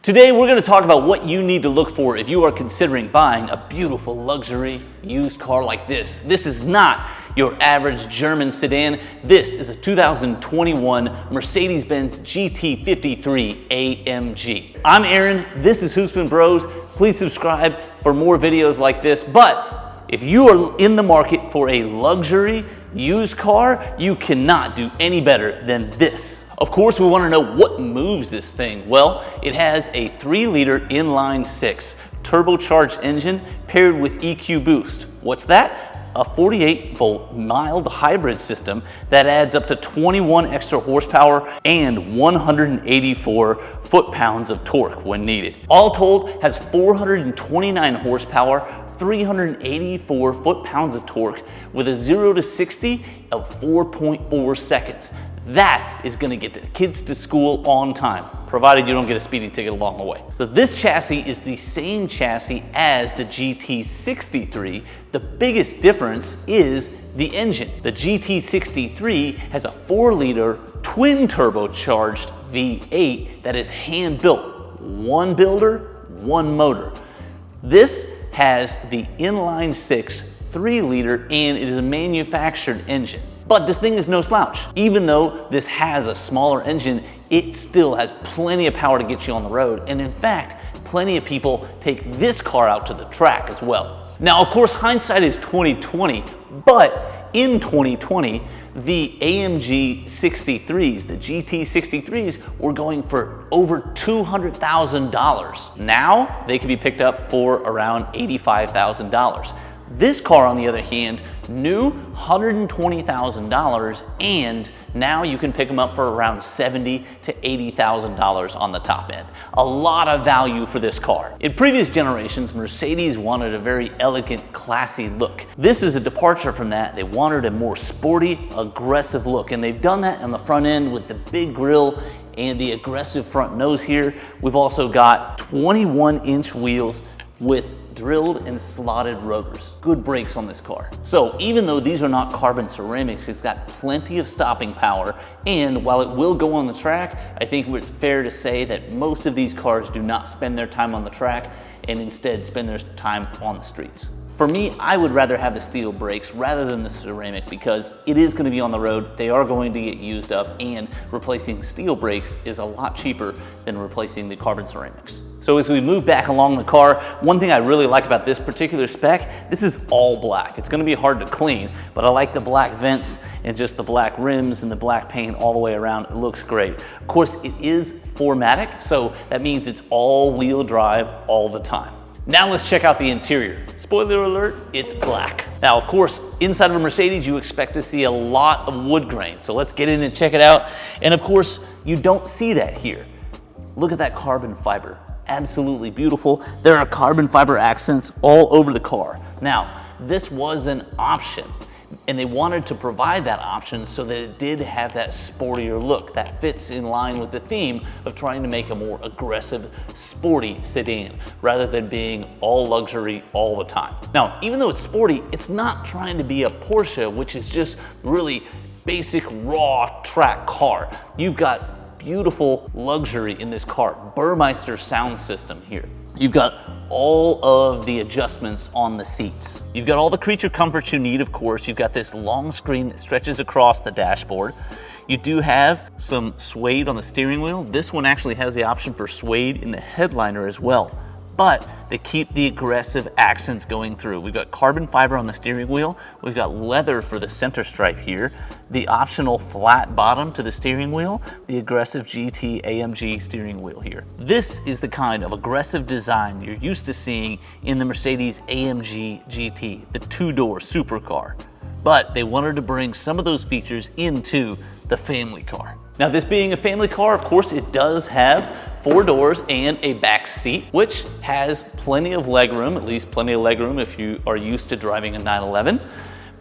Today we're going to talk about what you need to look for if you are considering buying a beautiful luxury used car like this. This is not your average German sedan. This is a 2021 Mercedes-Benz GT53 AMG. I'm Aaron, this is Husman Bros. Please subscribe for more videos like this. But if you are in the market for a luxury used car, you cannot do any better than this. Of course, we want to know what moves this thing. Well, it has a 3-liter inline-6 turbocharged engine paired with EQ boost. What's that? A 48-volt mild hybrid system that adds up to 21 extra horsepower and 184 foot-pounds of torque when needed. All told, has 429 horsepower, 384 foot-pounds of torque with a 0 to 60 of 4.4 seconds. That is going to get the kids to school on time, provided you don't get a speeding ticket along the way. So this chassis is the same chassis as the GT63. The biggest difference is the engine. The GT63 has a 4-liter twin turbocharged V8 that is hand built. One builder, one motor. This has the inline-6 3-liter and it is a manufactured engine. But this thing is no slouch. Even though this has a smaller engine, it still has plenty of power to get you on the road. And in fact, plenty of people take this car out to the track as well. Now, of course, hindsight is 2020, but in 2020, the AMG 63s, the GT63s, were going for over $200,000. Now, they can be picked up for around $85,000. This car, on the other hand, new $120,000, and now you can pick them up for around $70,000 to $80,000 on the top end. A lot of value for this car. In previous generations, Mercedes wanted a very elegant, classy look. This is a departure from that. They wanted a more sporty, aggressive look, and they've done that on the front end with the big grille and the aggressive front nose here. We've also got 21-inch wheels with drilled and slotted rotors. Good brakes on this car. So even though these are not carbon ceramics, it's got plenty of stopping power, and while it will go on the track, I think it's fair to say that most of these cars do not spend their time on the track and instead spend their time on the streets. For me, I would rather have the steel brakes rather than the ceramic because it is going to be on the road, they are going to get used up, and replacing steel brakes is a lot cheaper than replacing the carbon ceramics. So as we move back along the car, one thing I really like about this particular spec, this is all black. It's going to be hard to clean, but I like the black vents and just the black rims and the black paint all the way around. It looks great. Of course, it is 4MATIC, so that means it's all-wheel drive all the time. Now let's check out the interior. Spoiler alert, it's black. Now, of course, inside of a Mercedes, you expect to see a lot of wood grain. So let's get in and check it out. And of course, you don't see that here. Look at that carbon fiber. Absolutely beautiful. There are carbon fiber accents all over the car. Now, this was an option, and they wanted to provide that option so that it did have that sportier look that fits in line with the theme of trying to make a more aggressive, sporty sedan rather than being all luxury all the time. Now, even though it's sporty, it's not trying to be a Porsche, which is just really basic, raw track car. You've got beautiful luxury in this car. Burmeister sound system here. You've got all of the adjustments on the seats. You've got all the creature comforts you need, of course. You've got this long screen that stretches across the dashboard. You do have some suede on the steering wheel. This one actually has the option for suede in the headliner as well. But they keep the aggressive accents going through. We've got carbon fiber on the steering wheel. We've got leather for the center stripe here, the optional flat bottom to the steering wheel, the aggressive GT AMG steering wheel here. This is the kind of aggressive design you're used to seeing in the Mercedes AMG GT, the 2-door supercar. But they wanted to bring some of those features into the family car. Now, this being a family car, of course, it does have 4 doors and a back seat, which has plenty of legroom, at least plenty of legroom if you are used to driving a 911.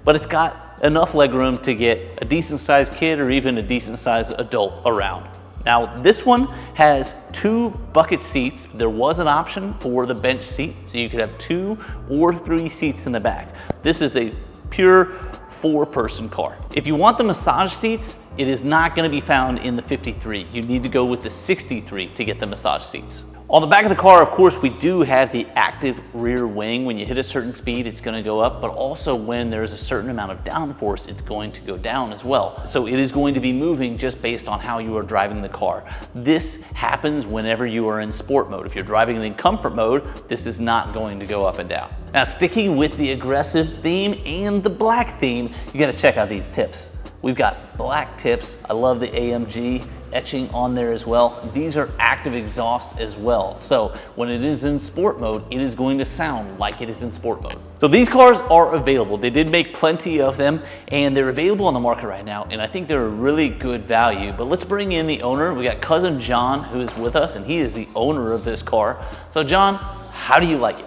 But it's got enough legroom to get a decent sized kid or even a decent sized adult around. Now, this one has 2 bucket seats. There was an option for the bench seat, so you could have 2 or 3 seats in the back. This is a pure 4-person car. If you want the massage seats, it is not going to be found in the 53. You need to go with the 63 to get the massage seats. On the back of the car, of course, we do have the active rear wing. When you hit a certain speed, it's going to go up, but also when there's a certain amount of downforce, it's going to go down as well. So it is going to be moving just based on how you are driving the car. This happens whenever you are in sport mode. If you're driving in comfort mode, this is not going to go up and down. Now, sticking with the aggressive theme and the black theme, you got to check out these tips. We've got black tips. I love the AMG etching on there as well. These are active exhaust as well. So when it is in sport mode, it is going to sound like it is in sport mode. So these cars are available. They did make plenty of them and they're available on the market right now. And I think they're a really good value, but let's bring in the owner. We got cousin John who is with us and he is the owner of this car. So John, how do you like it?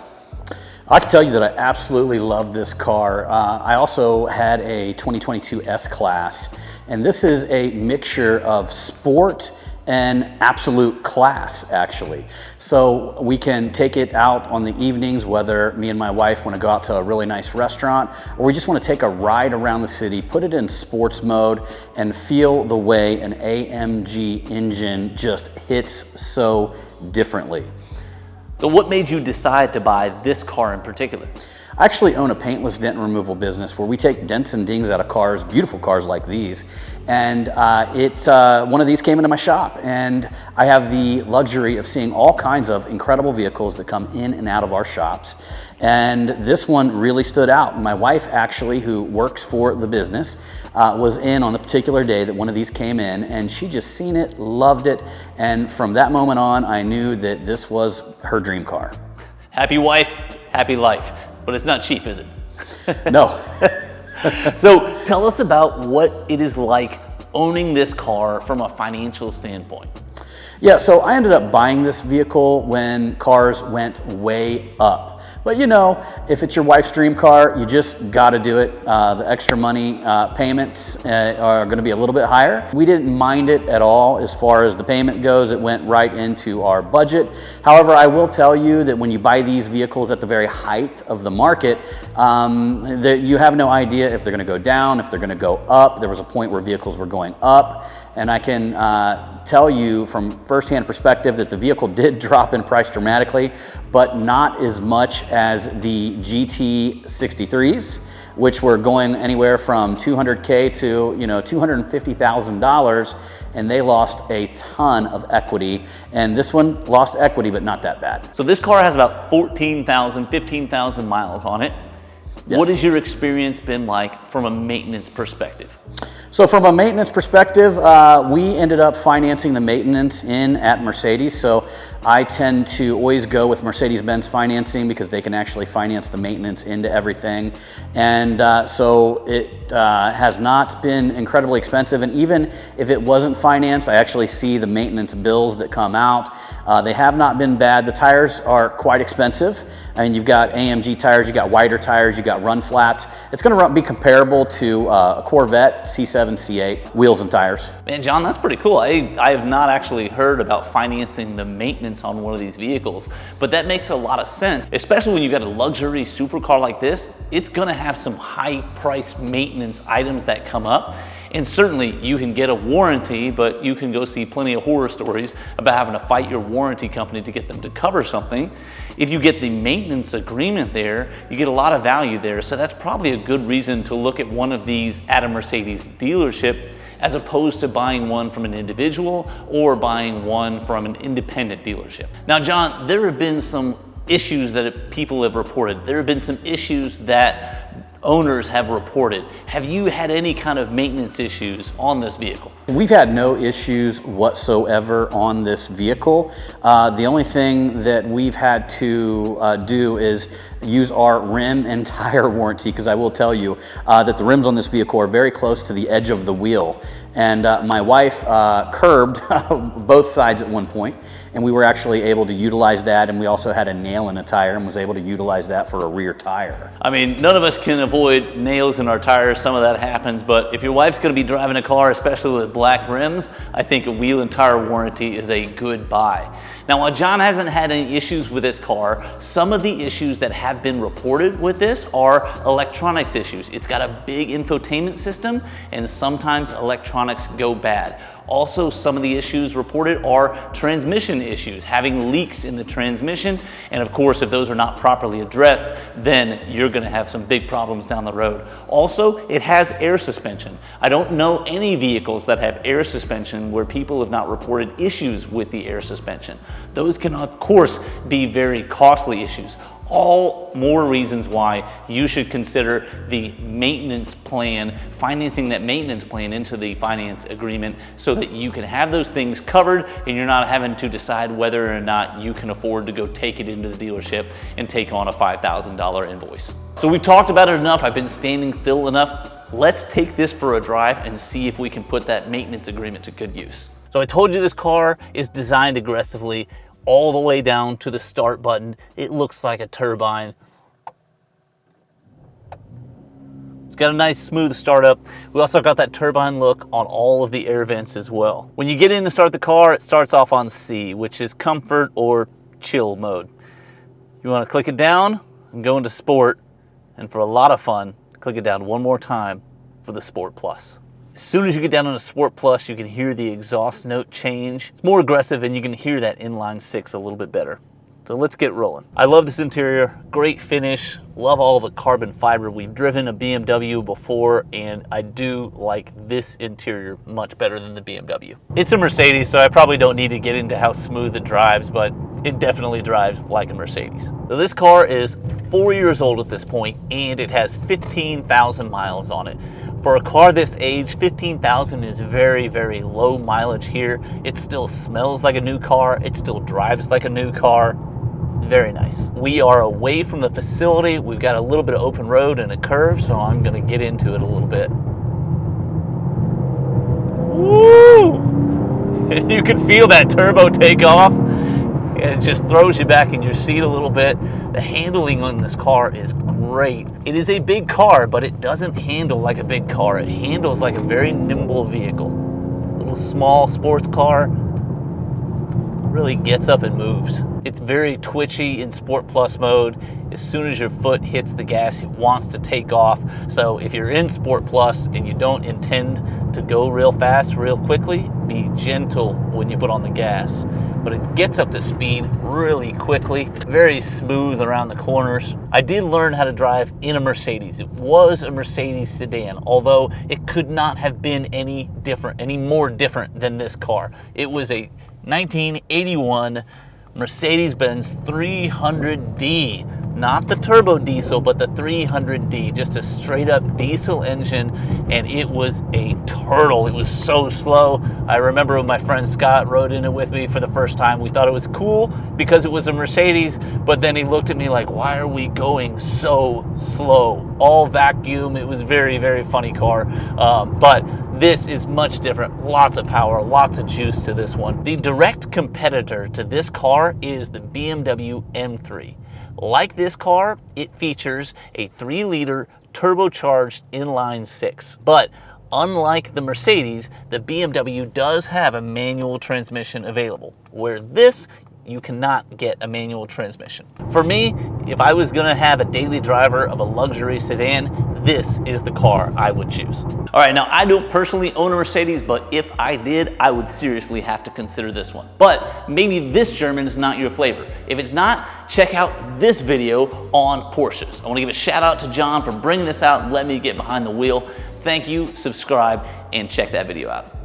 I can tell you that I absolutely love this car. I also had a 2022 S-Class, and this is a mixture of sport and absolute class, actually. So we can take it out on the evenings, whether me and my wife want to go out to a really nice restaurant, or we just want to take a ride around the city, put it in sports mode, and feel the way an AMG engine just hits so differently. So what made you decide to buy this car in particular? I actually own a paintless dent removal business where we take dents and dings out of cars, beautiful cars like these. And one of these came into my shop, and I have the luxury of seeing all kinds of incredible vehicles that come in and out of our shops. And this one really stood out. My wife actually, who works for the business, was in on the particular day that one of these came in, and she just seen it, loved it. And from that moment on, I knew that this was her dream car. Happy wife, happy life. But it's not cheap, is it? No. So tell us about what it is like owning this car from a financial standpoint. Yeah, so I ended up buying this vehicle when cars went way up. But you know, if it's your wife's dream car, you just got to do it. The extra money payments are going to be a little bit higher. We didn't mind it at all as far as the payment goes. It went right into our budget. However, I will tell you that when you buy these vehicles at the very height of the market, you have no idea if they're going to go down, if they're going to go up. There was a point where vehicles were going up. And I can tell you from firsthand perspective that the vehicle did drop in price dramatically, but not as much as the GT53s, which were going anywhere from $200K to $250,000, and they lost a ton of equity. And this one lost equity, but not that bad. So this car has about 14,000, 15,000 miles on it. Yes. What has your experience been like from a maintenance perspective? So from a maintenance perspective, we ended up financing the maintenance in at Mercedes. So I tend to always go with Mercedes-Benz financing because they can actually finance the maintenance into everything. And so it has not been incredibly expensive. And even if it wasn't financed, I actually see the maintenance bills that come out. They have not been bad. The tires are quite expensive. I mean, you've got AMG tires, you've got wider tires, you've got run flats. It's going to be comparable to a Corvette C7, C8, wheels and tires. Man, John, that's pretty cool. I have not actually heard about financing the maintenance on one of these vehicles, but that makes a lot of sense, especially when you've got a luxury supercar like this. It's going to have some high price maintenance items that come up. And certainly you can get a warranty, but you can go see plenty of horror stories about having to fight your warranty company to get them to cover something. If you get the maintenance agreement there, you get a lot of value there. So that's probably a good reason to look at one of these at a Mercedes dealership as opposed to buying one from an individual or buying one from an independent dealership. Now, John, there have been some issues that people have reported. There have been some issues that owners have reported. Have you had any kind of maintenance issues on this vehicle? We've had no issues whatsoever on this vehicle. The only thing that we've had to do is use our rim and tire warranty, because I will tell you that the rims on this vehicle are very close to the edge of the wheel. And my wife curbed both sides at one point, and we were actually able to utilize that, and we also had a nail in a tire and was able to utilize that for a rear tire. I mean, none of us can avoid nails in our tires. Some of that happens, but if your wife's going to be driving a car, especially with black rims, I think a wheel and tire warranty is a good buy. Now, while John hasn't had any issues with this car, some of the issues that have been reported with this are electronics issues. It's got a big infotainment system, and sometimes electronics go bad. Also, some of the issues reported are transmission issues, having leaks in the transmission. And of course, if those are not properly addressed, then you're gonna have some big problems down the road. Also, it has air suspension. I don't know any vehicles that have air suspension where people have not reported issues with the air suspension. Those can, of course, be very costly issues. All more reasons why you should consider the maintenance plan, financing that maintenance plan into the finance agreement so that you can have those things covered and you're not having to decide whether or not you can afford to go take it into the dealership and take on a $5,000 invoice. So we've talked about it enough. I've been standing still enough. Let's take this for a drive and see if we can put that maintenance agreement to good use. So I told you this car is designed aggressively all the way down to the start button. It looks like a turbine. It's got a nice smooth startup. We also got that turbine look on all of the air vents as well. When you get in to start the car, it starts off on C, which is comfort or chill mode. You want to click it down and go into sport, and for a lot of fun, click it down one more time for the Sport Plus. As soon as you get down on a Sport Plus, you can hear the exhaust note change. It's more aggressive and you can hear that inline six a little bit better. So let's get rolling. I love this interior, great finish, love all the carbon fiber. We've driven a BMW before and I do like this interior much better than the BMW. It's a Mercedes, so I probably don't need to get into how smooth it drives, but it definitely drives like a Mercedes. So this car is 4 years old at this point and it has 15,000 miles on it. For a car this age, 15,000 is very, very low mileage here. It still smells like a new car. It still drives like a new car. Very nice. We are away from the facility. We've got a little bit of open road and a curve, so I'm gonna get into it a little bit. Woo! You can feel that turbo take off. It just throws you back in your seat a little bit. The handling on this car is great. It is a big car, but it doesn't handle like a big car. It handles like a very nimble vehicle. Little small sports car, really gets up and moves. It's very twitchy in Sport Plus mode. As soon as your foot hits the gas, it wants to take off. So if you're in Sport Plus and you don't intend to go real fast, real quickly, be gentle when you put on the gas. But it gets up to speed really quickly, very smooth around the corners. I did learn how to drive in a Mercedes. It was a Mercedes sedan, although it could not have been any more different than this car. It was a 1981 Mercedes-Benz 300D, not the turbo diesel, but the 300D, just a straight up diesel engine, and it was a turtle. It was so slow. I remember when my friend Scott rode in it with me for the first time, we thought it was cool because it was a Mercedes, but then he looked at me like, why are we going so slow? All vacuum. It was very, very funny car, but this is much different. Lots of power, lots of juice to this one. The direct competitor to this car is the BMW M3. Like this car, it features a 3-liter turbocharged inline six. But unlike the Mercedes, the BMW does have a manual transmission available, where this, you cannot get a manual transmission. For me, if I was gonna have a daily driver of a luxury sedan, this is the car I would choose. All right, now I don't personally own a Mercedes, but if I did, I would seriously have to consider this one. But maybe this German is not your flavor. If it's not, check out this video on Porsches. I wanna give a shout out to John for bringing this out and letting me get behind the wheel. Thank you, subscribe, and check that video out.